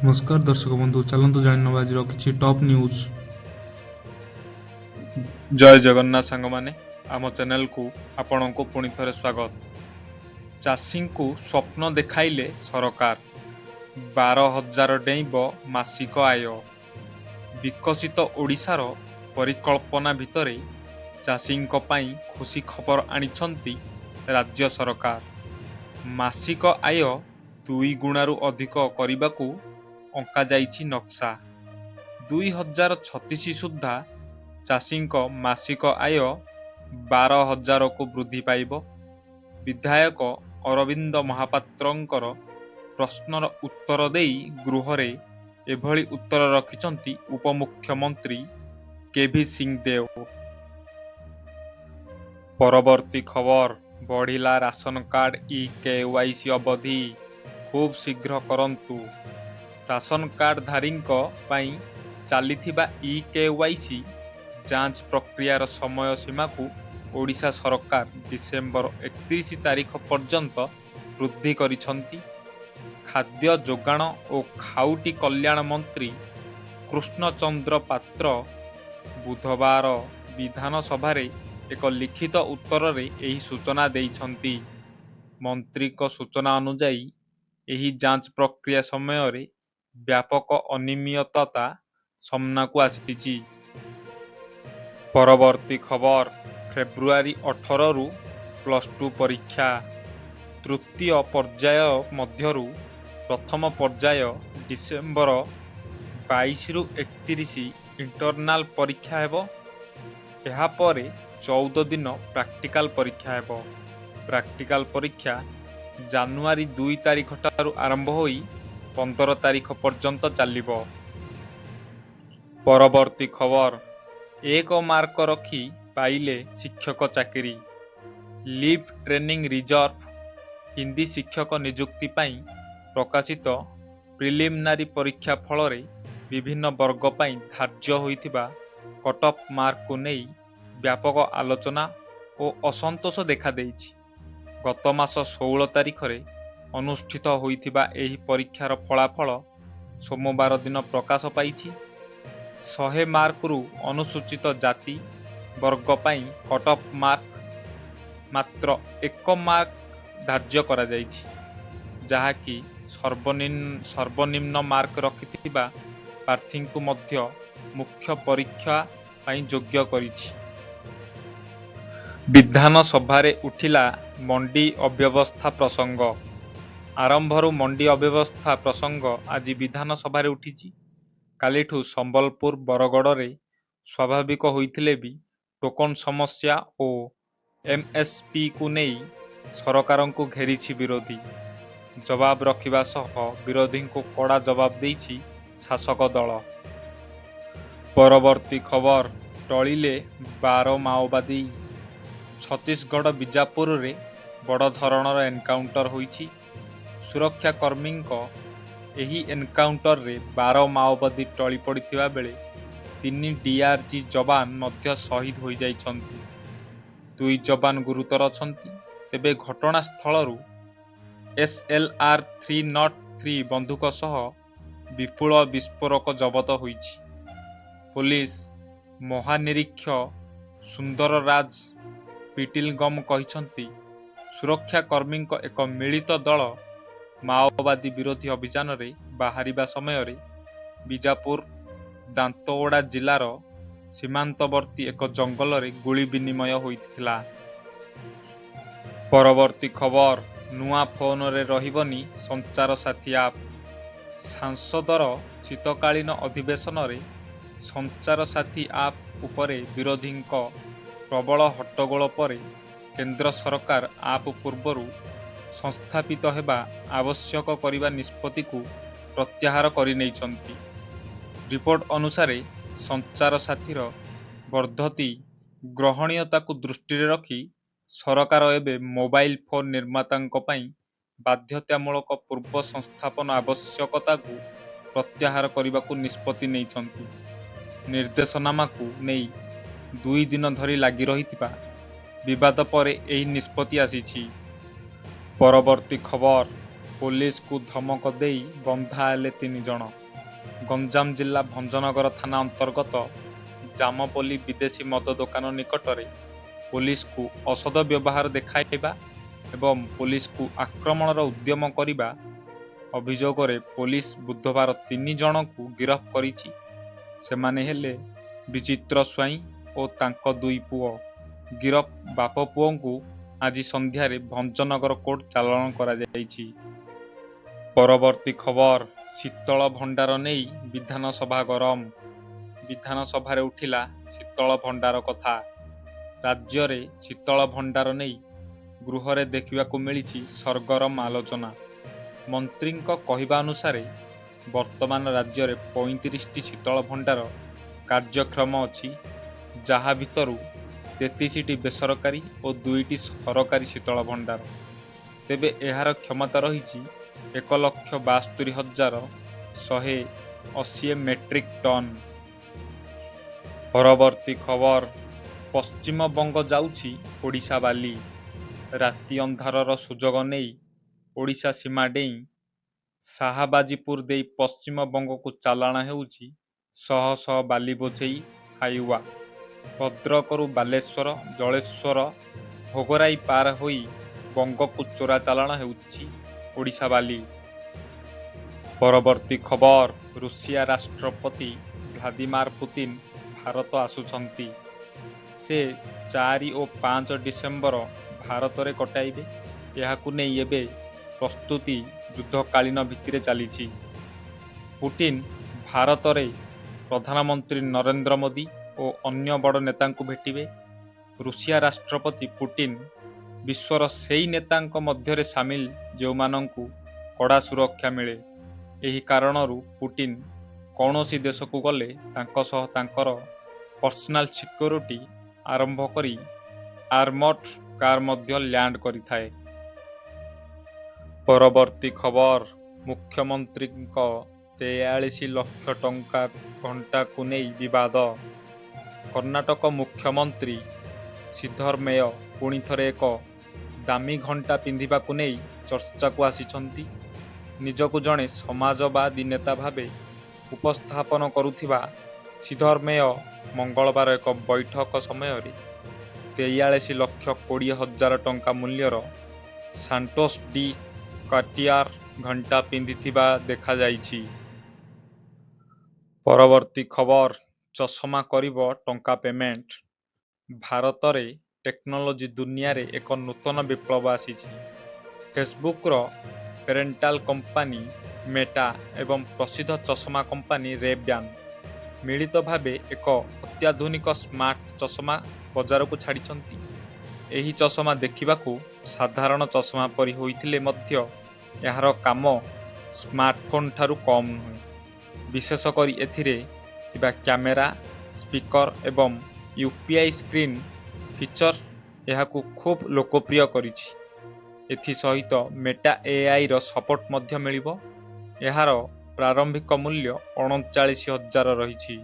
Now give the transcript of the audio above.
ନମସ୍କାର ଦର୍ଶକ ବନ୍ଧୁ, ଚାଲନ୍ତୁ ଜାଣିନେବା ଆଜିର କିଛି ଟପ୍ ନ୍ୟୁଜ୍। ଜୟ ଜଗନ୍ନାଥ ସାଙ୍ଗମାନେ, ଆମ ଚ୍ୟାନେଲକୁ ଆପଣଙ୍କୁ ପୁଣି ଥରେ ସ୍ୱାଗତ। ଚାଷୀଙ୍କୁ ସ୍ୱପ୍ନ ଦେଖାଇଲେ ସରକାର, 12,000 ଡେଇଁବ ମାସିକ ଆୟ। ବିକଶିତ ଓଡ଼ିଶାର ପରିକଳ୍ପନା ଭିତରେ ଚାଷୀଙ୍କ ପାଇଁ ଖୁସି ଖବର ଆଣିଛନ୍ତି ରାଜ୍ୟ ସରକାର। ମାସିକ ଆୟ 2 ଗୁଣାରୁ ଅଧିକ କରିବାକୁ ଅଙ୍କାଯାଇଛି ନକ୍ସା। 2036 ସୁଦ୍ଧା ଚାଷୀଙ୍କ ମାସିକ ଆୟ 12,000କୁ ବୃଦ୍ଧି ପାଇବ। ବିଧାୟକ ଅରବିନ୍ଦ ମହାପାତ୍ରଙ୍କର ପ୍ରଶ୍ନର ଉତ୍ତର ଦେଇ ଗୃହରେ ଏଭଳି ଉତ୍ତର ରଖିଛନ୍ତି ଉପମୁଖ୍ୟମନ୍ତ୍ରୀ କେଭି ସିଂହଦେଓ। ପରବର୍ତ୍ତୀ ଖବର, ବଢ଼ିଲା ରାସନ କାର୍ଡ ଇ-କେୱାଇସି ଅବଧି, ଖୁବ୍ ଶୀଘ୍ର କରନ୍ତୁ। ରାସନ କାର୍ଡଧାରୀଙ୍କ ପାଇଁ ଚାଲିଥିବା ଇ-କେୱାଇସି ଯାଞ୍ଚ ପ୍ରକ୍ରିୟାର ସମୟ ସୀମାକୁ ଓଡ଼ିଶା ସରକାର ଡିସେମ୍ବର 31 ତାରିଖ ପର୍ଯ୍ୟନ୍ତ ବୃଦ୍ଧି କରିଛନ୍ତି। ଖାଦ୍ୟ ଯୋଗାଣ ଓ ଖାଉଟି କଲ୍ୟାଣ ମନ୍ତ୍ରୀ କୃଷ୍ଣଚନ୍ଦ୍ର ପାତ୍ର ବୁଧବାର ବିଧାନସଭାରେ ଏକ ଲିଖିତ ଉତ୍ତରରେ ଏହି ସୂଚନା ଦେଇଛନ୍ତି। ମନ୍ତ୍ରୀଙ୍କ ସୂଚନା ଅନୁଯାୟୀ ଏହି ଯାଞ୍ଚ ପ୍ରକ୍ରିୟା ସମୟରେ ବ୍ୟାପକ ଅନିୟମିତତା ସାମ୍ନାକୁ ଆସିଛି। ପରବର୍ତ୍ତୀ ଖବର, ଫେବୃଆରୀ 18ରୁ +2 ପରୀକ୍ଷା। ତୃତୀୟ ପର୍ଯ୍ୟାୟ ମଧ୍ୟରୁ ପ୍ରଥମ ପର୍ଯ୍ୟାୟ ଡିସେମ୍ବର 22ରୁ 31 ଇଣ୍ଟରନାଲ ପରୀକ୍ଷା ହେବ। ଏହାପରେ 14 ଦିନ ପ୍ରାକ୍ଟିକାଲ ପରୀକ୍ଷା ହେବ। ପ୍ରାକ୍ଟିକାଲ ପରୀକ୍ଷା ଜାନୁଆରୀ 2 ତାରିଖଠାରୁ ଆରମ୍ଭ ହୋଇ 15 ତାରିଖ ପର୍ଯ୍ୟନ୍ତ ଚାଲିବ। ପରବର୍ତ୍ତୀ ଖବର, 1 ମାର୍କ ରଖି ପାଇଲେ ଶିକ୍ଷକ ଚାକିରି। ଲିପ୍ ଟ୍ରେନିଂ ରିଜର୍ଭ ହିନ୍ଦୀ ଶିକ୍ଷକ ନିଯୁକ୍ତି ପାଇଁ ପ୍ରକାଶିତ ପ୍ରିଲିମିନାରୀ ପରୀକ୍ଷା ଫଳରେ ବିଭିନ୍ନ ବର୍ଗ ପାଇଁ ଧାର୍ଯ୍ୟ ହୋଇଥିବା କଟ୍ଅଫ୍ ମାର୍କକୁ ନେଇ ବ୍ୟାପକ ଆଲୋଚନା ଓ ଅସନ୍ତୋଷ ଦେଖାଦେଇଛି। ଗତ ମାସ 16 ତାରିଖରେ ଅନୁଷ୍ଠିତ ହୋଇଥିବା ଏହି ପରୀକ୍ଷାର ଫଳାଫଳ ସୋମବାର ଦିନ ପ୍ରକାଶ ପାଇଛି। 100 ମାର୍କରୁ ଅନୁସୂଚିତ ଜାତି ବର୍ଗ ପାଇଁ କଟ୍ଅଫ୍ ମାର୍କ ମାତ୍ର 1 ମାର୍କ ଧାର୍ଯ୍ୟ କରାଯାଇଛି, ଯାହାକି ସର୍ବନିମ୍ନ ମାର୍କ ରଖିଥିବା ପ୍ରାର୍ଥୀଙ୍କୁ ମଧ୍ୟ ମୁଖ୍ୟ ପରୀକ୍ଷା ପାଇଁ ଯୋଗ୍ୟ କରିଛି। ବିଧାନସଭାରେ ଉଠିଲା ମଣ୍ଡି ଅବ୍ୟବସ୍ଥା ପ୍ରସଙ୍ଗ। ଆରମ୍ଭରୁ ମଣ୍ଡି ଅବ୍ୟବସ୍ଥା ପ୍ରସଙ୍ଗ ଆଜି ବିଧାନସଭାରେ ଉଠିଛି। କାଲିଠୁ ସମ୍ବଲପୁର ବରଗଡ଼ରେ ସ୍ୱାଭାବିକ ହୋଇଥିଲେ ବି ଟୋକନ ସମସ୍ୟା ଓ ଏମ୍ଏସ୍ପିକୁ ନେଇ ସରକାରଙ୍କୁ ଘେରିଛି ବିରୋଧୀ। ଜବାବ ରଖିବା ସହ ବିରୋଧୀଙ୍କୁ କଡ଼ା ଜବାବ ଦେଇଛି ଶାସକ ଦଳ। ପରବର୍ତ୍ତୀ ଖବର, ଟଳିଲେ 12 ମାଓବାଦୀ। ଛତିଶଗଡ଼ ବିଜାପୁରରେ ବଡ଼ ଧରଣର ଏନକାଉଣ୍ଟର ହୋଇଛି। ସୁରକ୍ଷା କର୍ମୀଙ୍କ ଏହି ଏନକାଉଣ୍ଟରରେ 12 ମାଓବାଦୀ ଟଳି ପଡ଼ିଥିବା ବେଳେ 3 ଡିଆର୍ଜି ଯବାନ ମଧ୍ୟ ଶହୀଦ ହୋଇଯାଇଛନ୍ତି। 2 ଯବାନ ଗୁରୁତର ଅଛନ୍ତି। ତେବେ ଘଟଣାସ୍ଥଳରୁ SLR 303 ବନ୍ଧୁକ ସହ ବିପୁଳ ବିସ୍ଫୋରକ ଜବତ ହୋଇଛି। ପୋଲିସ ମହାନିରୀକ୍ଷ ସୁନ୍ଦର ରାଜ ପିଟିଲଗମ କହିଛନ୍ତି, ସୁରକ୍ଷା କର୍ମୀଙ୍କ ଏକ ମିଳିତ ଦଳ ମାଓବାଦୀ ବିରୋଧୀ ଅଭିଯାନରେ ବାହାରିବା ସମୟରେ ବିଜାପୁର ଦାନ୍ତଓଡ଼ା ଜିଲ୍ଲାର ସୀମାନ୍ତବର୍ତ୍ତୀ ଏକ ଜଙ୍ଗଲରେ ଗୁଳି ବିନିମୟ ହୋଇଥିଲା। ପରବର୍ତ୍ତୀ ଖବର, ନୂଆ ଫୋନରେ ରହିବନି ସଞ୍ଚାର ସାଥୀ ଆପ୍। ସଂସଦର ଶୀତକାଳୀନ ଅଧିବେଶନରେ ସଞ୍ଚାର ସାଥୀ ଆପ୍ ଉପରେ ବିରୋଧୀଙ୍କ ପ୍ରବଳ ହଟ୍ଟଗୋଳ ପରେ କେନ୍ଦ୍ର ସରକାର ଆପ୍ ପୂର୍ବରୁ ସଂସ୍ଥାପିତ ହେବା ଆବଶ୍ୟକ କରିବା ନିଷ୍ପତ୍ତିକୁ ପ୍ରତ୍ୟାହାର କରିନେଇଛନ୍ତି। ରିପୋର୍ଟ ଅନୁସାରେ ସଞ୍ଚାର ସାଥୀର ବର୍ଦ୍ଧତି ଗ୍ରହଣୀୟତାକୁ ଦୃଷ୍ଟିରେ ରଖି ସରକାର ଏବେ ମୋବାଇଲ ଫୋନ ନିର୍ମାତାଙ୍କ ପାଇଁ ବାଧ୍ୟତାମୂଳକ ପୂର୍ବ ସଂସ୍ଥାପନ ଆବଶ୍ୟକତାକୁ ପ୍ରତ୍ୟାହାର କରିବାକୁ ନିଷ୍ପତ୍ତି ନେଇଛନ୍ତି। ନିର୍ଦ୍ଦେଶନାମାକୁ ନେଇ 2 ଦିନ ଧରି ଲାଗି ରହିଥିବା ବିବାଦ ପରେ ଏହି ନିଷ୍ପତ୍ତି ଆସିଛି। ପରବର୍ତ୍ତୀ ଖବର, ପୋଲିସକୁ ଧମକ ଦେଇ ବନ୍ଧା ହେଲେ 3 ଜଣ। ଗଞ୍ଜାମ ଜିଲ୍ଲା ଭଞ୍ଜନଗର ଥାନା ଅନ୍ତର୍ଗତ ଜାମପଲ୍ଲୀ ବିଦେଶୀ ମଦ ଦୋକାନ ନିକଟରେ ପୋଲିସକୁ ଅସଦ ବ୍ୟବହାର ଦେଖାଇବା ଏବଂ ପୋଲିସକୁ ଆକ୍ରମଣର ଉଦ୍ୟମ କରିବା ଅଭିଯୋଗରେ ପୋଲିସ ବୁଧବାର 3 ଜଣଙ୍କୁ ଗିରଫ କରିଛି। ସେମାନେ ହେଲେ ବିଚିତ୍ର ସ୍ୱାଇଁ ଓ ତାଙ୍କ 2 ପୁଅ। ଗିରଫ ବାପ ପୁଅଙ୍କୁ ଆଜି ସନ୍ଧ୍ୟାରେ ଭଞ୍ଜନଗର କୋର୍ଟ ଚାଲାଣ କରାଯାଇଛି। ପରବର୍ତ୍ତୀ ଖବର, ଶୀତଳ ଭଣ୍ଡାର ନେଇ ବିଧାନସଭା ଗରମ। ବିଧାନସଭାରେ ଉଠିଲା ଶୀତଳ ଭଣ୍ଡାର କଥା। ରାଜ୍ୟରେ ଶୀତଳ ଭଣ୍ଡାର ନେଇ ଗୃହରେ ଦେଖିବାକୁ ମିଳିଛି ସରଗରମ ଆଲୋଚନା। ମନ୍ତ୍ରୀଙ୍କ କହିବା ଅନୁସାରେ ବର୍ତ୍ତମାନ ରାଜ୍ୟରେ 35ଟି ଶୀତଳ ଭଣ୍ଡାର କାର୍ଯ୍ୟକ୍ଷମ ଅଛି, ଯାହା ଭିତରୁ 33ଟି ବେସରକାରୀ ଓ 2ଟି ସରକାରୀ ଶୀତଳ ଭଣ୍ଡାର। ତେବେ ଏହାର କ୍ଷମତା ରହିଛି 1,72,180 ମେଟ୍ରିକ୍ ଟନ୍। ପରବର୍ତ୍ତୀ ଖବର, ପଶ୍ଚିମବଙ୍ଗ ଯାଉଛି ଓଡ଼ିଶା ବାଲି। ରାତି ଅନ୍ଧାରର ସୁଯୋଗ ନେଇ ଓଡ଼ିଶା ସୀମା ଡେଇଁ ଶାହାବାଜୀପୁର ଦେଇ ପଶ୍ଚିମବଙ୍ଗକୁ ଚାଲାଣ ହେଉଛି ଶହ ଶହ ବାଲି ବୋଝେଇ ହାଇୱା। ଭଦ୍ରକରୁ ବାଲେଶ୍ୱର, ଜଳେଶ୍ୱର, ଭୋଗରାଇ ପାର ହୋଇ ବଙ୍ଗକୁ ଚୋରା ଚାଲାଣ ହେଉଛି ଓଡ଼ିଶା ବାଲି। ପରବର୍ତ୍ତୀ ଖବର, ରୁଷିଆ ରାଷ୍ଟ୍ରପତି ଭ୍ଲାଦିମିର ପୁତିନ ଭାରତ ଆସୁଛନ୍ତି। ସେ 4 ଓ 5 ଡିସେମ୍ବର ଭାରତରେ କଟାଇବେ। ଏହାକୁ ନେଇ ଏବେ ପ୍ରସ୍ତୁତି ଯୁଦ୍ଧକାଳୀନ ଭିତ୍ତିରେ ଚାଲିଛି। ପୁଟିନ ଭାରତରେ ପ୍ରଧାନମନ୍ତ୍ରୀ ନରେନ୍ଦ୍ର ମୋଦି ଓ ଅନ୍ୟ ବଡ଼ ନେତାଙ୍କୁ ଭେଟିବେ। ରୁଷିଆ ରାଷ୍ଟ୍ରପତି ପୁଟିନ ବିଶ୍ୱର ସେହି ନେତାଙ୍କ ମଧ୍ୟରେ ସାମିଲ ଯେଉଁମାନଙ୍କୁ କଡ଼ା ସୁରକ୍ଷା ମିଳେ। ଏହି କାରଣରୁ ପୁଟିନ କୌଣସି ଦେଶକୁ ଗଲେ ତାଙ୍କ ସହ ତାଙ୍କର ପର୍ସନାଲ ସିକ୍ୟୁରିଟି ଆରମ୍ଭ କରି ଆର୍ମଡ କାର୍ ମଧ୍ୟ ଲ୍ୟାଣ୍ଡ କରିଥାଏ। ପରବର୍ତ୍ତୀ ଖବର, ମୁଖ୍ୟମନ୍ତ୍ରୀଙ୍କ 43 ଲକ୍ଷ ଟଙ୍କା ଘଣ୍ଟାକୁ ନେଇ ବିବାଦ। କର୍ଣ୍ଣାଟକ ମୁଖ୍ୟମନ୍ତ୍ରୀ ସିଦ୍ଧରମେୟ ପୁଣି ଥରେ ଏକ ଦାମୀ ଘଣ୍ଟା ପିନ୍ଧିବାକୁ ନେଇ ଚର୍ଚ୍ଚାକୁ ଆସିଛନ୍ତି। ନିଜକୁ ଜଣେ ସମାଜବାଦୀ ନେତା ଭାବେ ଉପସ୍ଥାପନ କରୁଥିବା ସିଦ୍ଧରମେୟ ମଙ୍ଗଳବାର ଏକ ବୈଠକ ସମୟରେ 43,20,000 ଟଙ୍କା ମୂଲ୍ୟର ସାଣ୍ଟୋସ ଡି କାର୍ଟିୟାର ଘଣ୍ଟା ପିନ୍ଧିଥିବା ଦେଖାଯାଇଛି। ପରବର୍ତ୍ତୀ ଖବର, ଚଷମା କରିବ ଟଙ୍କା ପେମେଣ୍ଟ। ଭାରତରେ ଟେକ୍ନୋଲୋଜି ଦୁନିଆରେ ଏକ ନୂତନ ବିପ୍ଳବ ଆସିଛି। ଫେସବୁକର ପେରେଣ୍ଟାଲ କମ୍ପାନୀ ମେଟା ଏବଂ ପ୍ରସିଦ୍ଧ ଚଷମା କମ୍ପାନୀ ରେ-ବ୍ୟାନ୍ ମିଳିତ ଭାବେ ଏକ ଅତ୍ୟାଧୁନିକ ସ୍ମାର୍ଟ ଚଷମା ବଜାରକୁ ଛାଡ଼ିଛନ୍ତି। ଏହି ଚଷମା ଦେଖିବାକୁ ସାଧାରଣ ଚଷମା ପରି ହୋଇଥିଲେ ମଧ୍ୟ ଏହାର କାମ ସ୍ମାର୍ଟଫୋନ୍ ଠାରୁ କମ୍ ନୁହେଁ। ବିଶେଷ କରି ଏଥିରେ ଥିବା କ୍ୟାମେରା, ସ୍ପିକର ଏବଂ UPI ସ୍କ୍ରିନ୍ ଫିଚର ଏହାକୁ ଖୁବ୍ ଲୋକପ୍ରିୟ କରିଛି। ଏଥିସହିତ ମେଟା AIର ସପୋର୍ଟ ମଧ୍ୟ ମିଳିବ। ଏହାର ପ୍ରାରମ୍ଭିକ ମୂଲ୍ୟ 39,000 ରହିଛି।